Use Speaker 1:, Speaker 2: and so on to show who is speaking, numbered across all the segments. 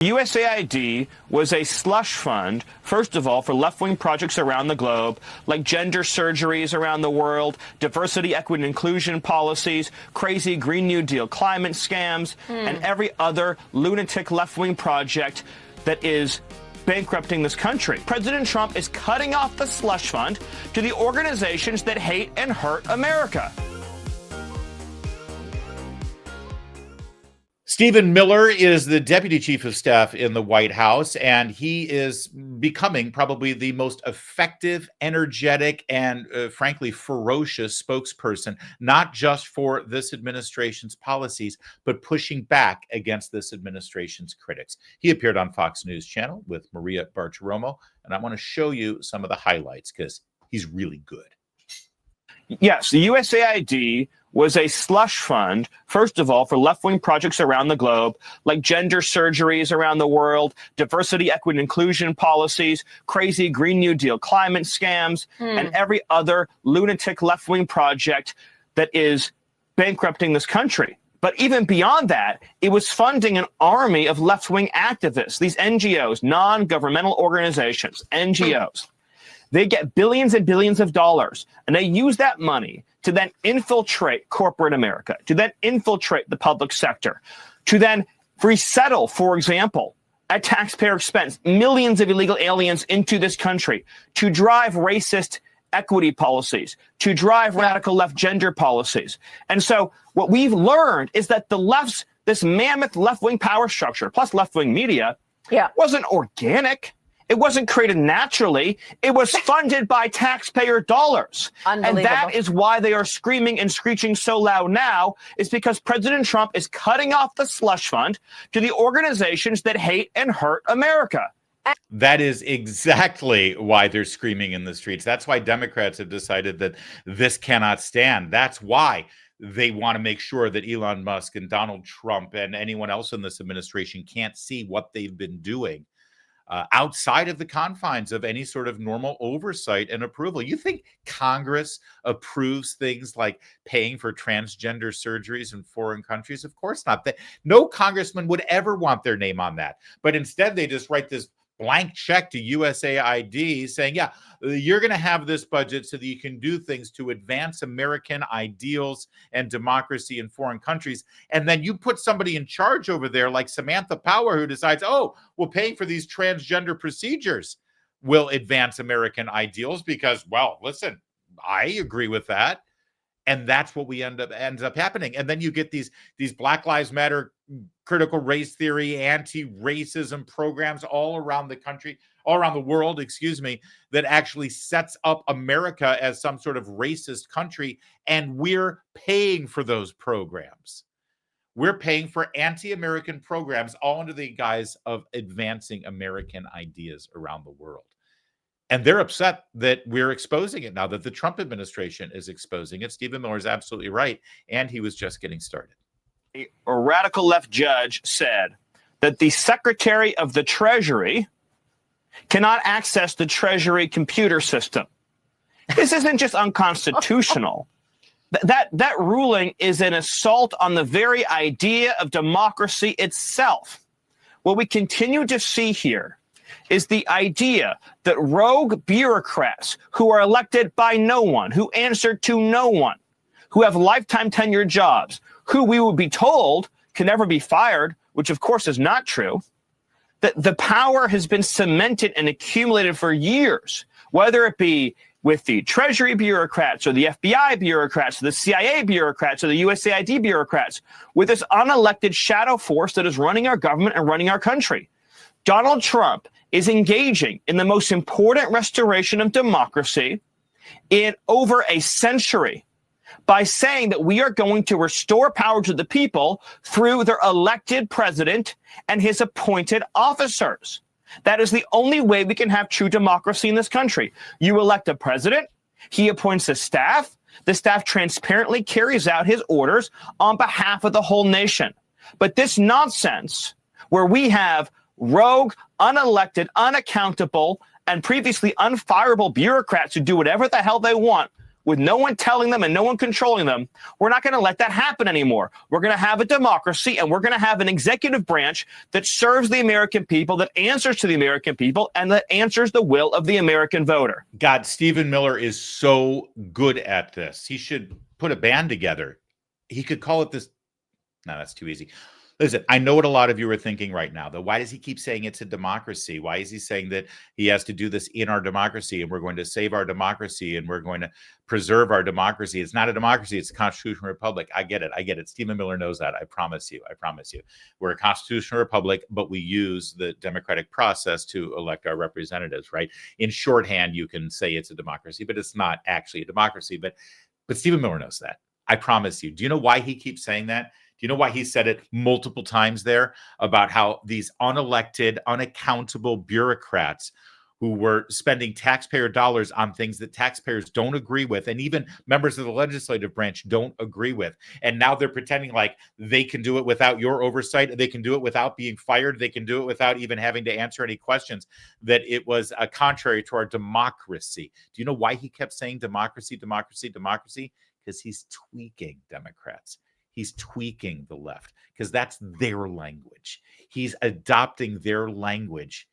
Speaker 1: USAID was a slush fund, first of all, for left-wing projects around the globe, like gender surgeries around the world, diversity, equity, and inclusion policies, crazy Green New Deal climate scams, and every other lunatic left-wing project that is bankrupting this country. President Trump is cutting off the slush fund to the organizations that hate and hurt America.
Speaker 2: Stephen Miller is the deputy chief of staff in the White House, and he is becoming probably the most effective, energetic, and frankly, ferocious spokesperson, not just for this administration's policies, but pushing back against this administration's critics. He appeared on Fox News Channel with Maria Bartiromo, and I want to show you some of the highlights because he's really good.
Speaker 1: Yes, the USAID was a slush fund, first of all, for left-wing projects around the globe, like gender surgeries around the world, diversity, equity, and inclusion policies, crazy Green New Deal climate scams, and every other lunatic left-wing project that is bankrupting this country. But even beyond that, it was funding an army of left-wing activists, these NGOs, non-governmental organizations, NGOs. They get billions and billions of dollars, and they use that money to then infiltrate corporate America, to then infiltrate the public sector, to then resettle, for example, at taxpayer expense, millions of illegal aliens into this country, to drive racist equity policies, to drive radical left gender policies. And so what we've learned is that the left's, this mammoth left-wing power structure, plus left-wing media, wasn't organic. It wasn't created naturally. It was funded by taxpayer dollars. And that is why they are screaming and screeching so loud now, is because President Trump is cutting off the slush fund to the organizations that hate and hurt America.
Speaker 2: That is exactly why they're screaming in the streets. That's why Democrats have decided that this cannot stand. That's why they want to make sure that Elon Musk and Donald Trump and anyone else in this administration can't see what they've been doing outside of the confines of any sort of normal oversight and approval. You think Congress approves things like paying for transgender surgeries in foreign countries? Of course not. No congressman would ever want their name on that. But instead, they just write this blank check to USAID saying, yeah, you're going to have this budget so that you can do things to advance American ideals and democracy in foreign countries. And then you put somebody in charge over there like Samantha Power who decides, oh, well, paying for these transgender procedures will advance American ideals because, well, listen, I agree with that. And that's what ends up happening. And then you get these Black Lives Matter, critical race theory, anti-racism programs all around the country, all around the world, that actually sets up America as some sort of racist country. And we're paying for those programs. We're paying for anti-American programs all under the guise of advancing American ideas around the world. And they're upset that we're exposing it now, that the Trump administration is exposing it. Stephen Miller is absolutely right. And he was just getting started.
Speaker 1: A radical left judge said that the Secretary of the Treasury cannot access the Treasury computer system. This isn't just unconstitutional. That ruling is an assault on the very idea of democracy itself. What we continue to see here is the idea that rogue bureaucrats who are elected by no one, who answer to no one, who have lifetime tenure jobs, who we would be told can never be fired, which of course is not true, that the power has been cemented and accumulated for years, whether it be with the Treasury bureaucrats or the FBI bureaucrats, or the CIA bureaucrats, or the USAID bureaucrats, with this unelected shadow force that is running our government and running our country. Donald Trump is engaging in the most important restoration of democracy in over a century by saying that we are going to restore power to the people through their elected president and his appointed officers. That is the only way we can have true democracy in this country. You elect a president, he appoints a staff, the staff transparently carries out his orders on behalf of the whole nation. But this nonsense where we have rogue, unelected, unaccountable, and previously unfireable bureaucrats who do whatever the hell they want with no one telling them and no one controlling them, we're not going to let that happen anymore. We're going to have a democracy, and we're going to have an executive branch that serves the American people, that answers to the American people, and that answers the will of the American voter.
Speaker 2: God, Stephen Miller is so good at this. He should put a band together. He could call it this. No, that's too easy. Listen, I know what a lot of you are thinking right now, though. Why does he keep saying it's a democracy? Why is he saying that he has to do this in our democracy and we're going to save our democracy and we're going to preserve our democracy? It's not a democracy. It's a constitutional republic. I get it. I get it. Stephen Miller knows that. I promise you. I promise you. We're a constitutional republic, but we use the democratic process to elect our representatives, right? In shorthand, you can say it's a democracy, but it's not actually a democracy. But Stephen Miller knows that. I promise you. Do you know why he keeps saying that? Do you know why he said it multiple times there about how these unelected, unaccountable bureaucrats who were spending taxpayer dollars on things that taxpayers don't agree with, and even members of the legislative branch don't agree with, and now they're pretending like they can do it without your oversight, they can do it without being fired, they can do it without even having to answer any questions, that it was contrary to our democracy. Do you know why he kept saying democracy, democracy, democracy? Because he's tweaking Democrats. He's tweaking the left because that's their language. He's adopting their language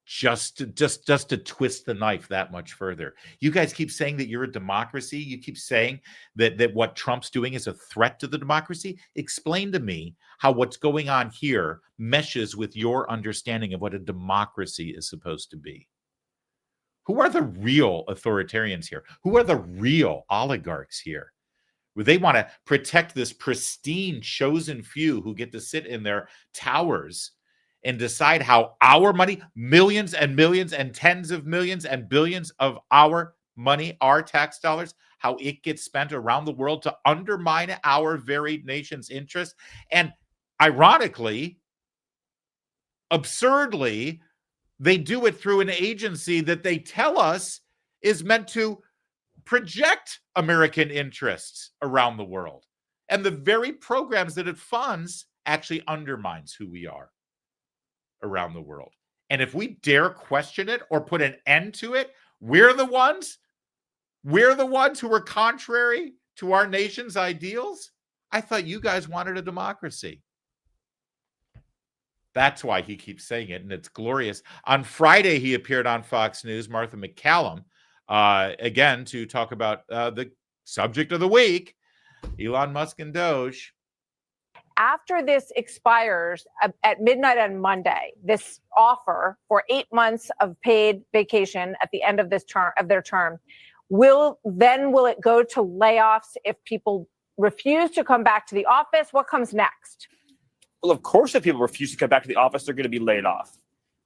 Speaker 2: just to twist the knife that much further. You guys keep saying that you're a democracy. You keep saying that what Trump's doing is a threat to the democracy. Explain to me how what's going on here meshes with your understanding of what a democracy is supposed to be. Who are the real authoritarians here? Who are the real oligarchs here? They want to protect this pristine chosen few who get to sit in their towers and decide how our money, millions and millions and tens of millions and billions of our money, our tax dollars, how it gets spent around the world to undermine our very nation's interests. And ironically, absurdly, they do it through an agency that they tell us is meant to project American interests around the world. And the very programs that it funds actually undermines who we are around the world. And if we dare question it or put an end to it, we're the ones who are contrary to our nation's ideals. I thought you guys wanted a democracy. That's why he keeps saying it, and it's glorious. On Friday, he appeared on Fox News, Martha McCallum, again, to talk about the subject of the week, Elon Musk and Doge.
Speaker 3: After this expires at midnight on Monday, this offer for 8 months of paid vacation at the end of this term of their term, will it go to layoffs if people refuse to come back to the office? What comes next?
Speaker 1: Well, of course, if people refuse to come back to the office, they're going to be laid off.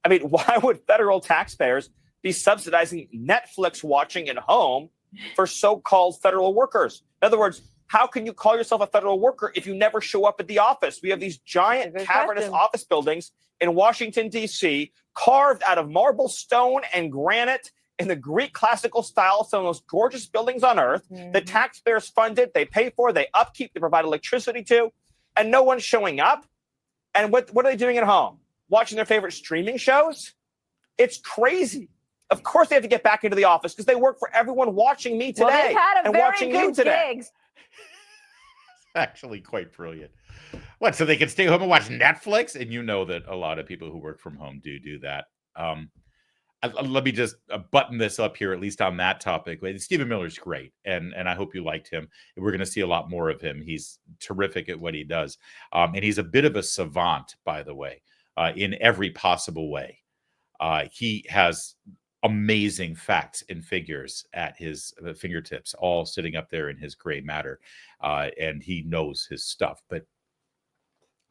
Speaker 1: I mean, why would federal taxpayers be subsidizing Netflix watching at home for so-called federal workers? In other words, how can you call yourself a federal worker if you never show up at the office? We have these giant cavernous office buildings in Washington, D.C., carved out of marble, stone, and granite in the Greek classical style, some of the most gorgeous buildings on earth. Mm-hmm. The taxpayers fund it, they pay for, they upkeep, they provide electricity to, and no one's showing up. And what are they doing at home? Watching their favorite streaming shows? It's crazy. Of course they have to get back into the office because they work for everyone watching me today and watching you today.
Speaker 3: Gigs.
Speaker 2: Actually quite brilliant. What, so they can stay home and watch Netflix? And you know that a lot of people who work from home do that. Let me just button this up here, at least on that topic. Stephen Miller's great, and I hope you liked him. We're going to see a lot more of him. He's terrific at what he does. And he's a bit of a savant, by the way, in every possible way. He has amazing facts and figures at his fingertips, all sitting up there in his gray matter. And he knows his stuff. But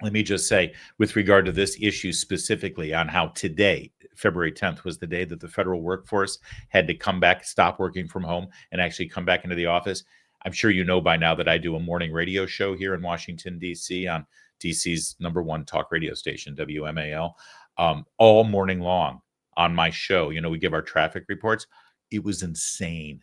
Speaker 2: let me just say, with regard to this issue specifically, on how today, February 10th, was the day that the federal workforce had to come back, stop working from home, and actually come back into the office. I'm sure you know by now that I do a morning radio show here in Washington, D.C., on D.C.'s #1 talk radio station, WMAL, all morning long on my show. You know, we give our traffic reports. It was insane.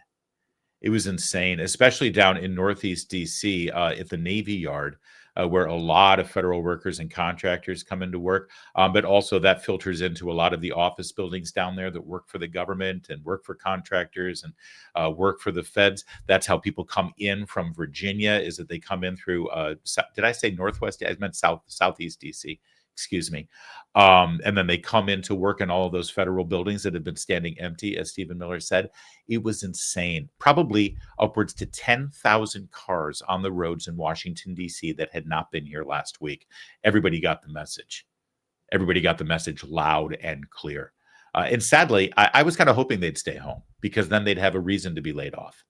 Speaker 2: It was insane, especially down in Northeast D.C. At the Navy Yard. where a lot of federal workers and contractors come into work. But also that filters into a lot of the office buildings down there that work for the government and work for contractors and work for the feds. That's how people come in from Virginia, is that they come in through, did I say Northwest? I meant Southeast DC. Excuse me. And then they come in to work in all of those federal buildings that have been standing empty, as Stephen Miller said. It was insane. Probably upwards to 10,000 cars on the roads in Washington, D.C. that had not been here last week. Everybody got the message. Everybody got the message loud and clear. And sadly, I was kind of hoping they'd stay home because then they'd have a reason to be laid off.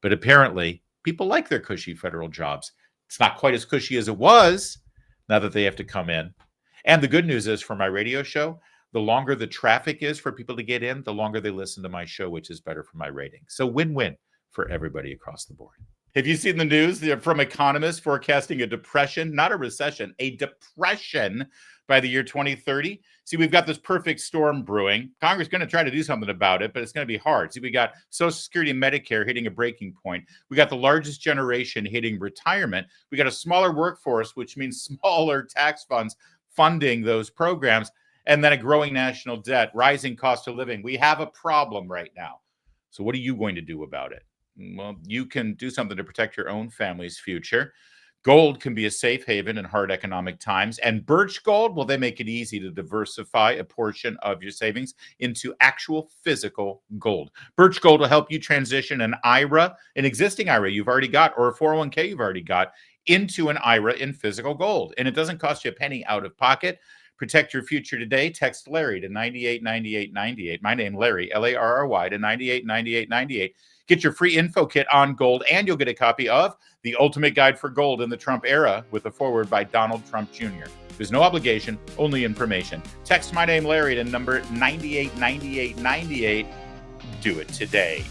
Speaker 2: But apparently, people like their cushy federal jobs. It's not quite as cushy as it was now that they have to come in. And the good news is, for my radio show, the longer the traffic is for people to get in, the longer they listen to my show, which is better for my rating. So win-win for everybody across the board. Have you seen the news from economists forecasting a depression, not a recession, a depression by the year 2030? See, we've got this perfect storm brewing. Congress is going to try to do something about it, but it's going to be hard. See, we got Social Security and Medicare hitting a breaking point. We got the largest generation hitting retirement. We got a smaller workforce, which means smaller tax funds funding those programs, and then a growing national debt, rising cost of living. We have a problem right now. So what are you going to do about it? Well, you can do something to protect your own family's future. Gold can be a safe haven in hard economic times. And Birch Gold, well, they make it easy to diversify a portion of your savings into actual physical gold. Birch Gold will help you transition an IRA, an existing IRA you've already got, or a 401k you've already got, into an IRA in physical gold. And it doesn't cost you a penny out of pocket. Protect your future today. Text Larry to 989898. My name, Larry, Larry, to 989898. Get your free info kit on gold, and you'll get a copy of The Ultimate Guide for Gold in the Trump Era with a foreword by Donald Trump Jr. There's no obligation, only information. Text My Name, Larry, to number 989898. Do it today.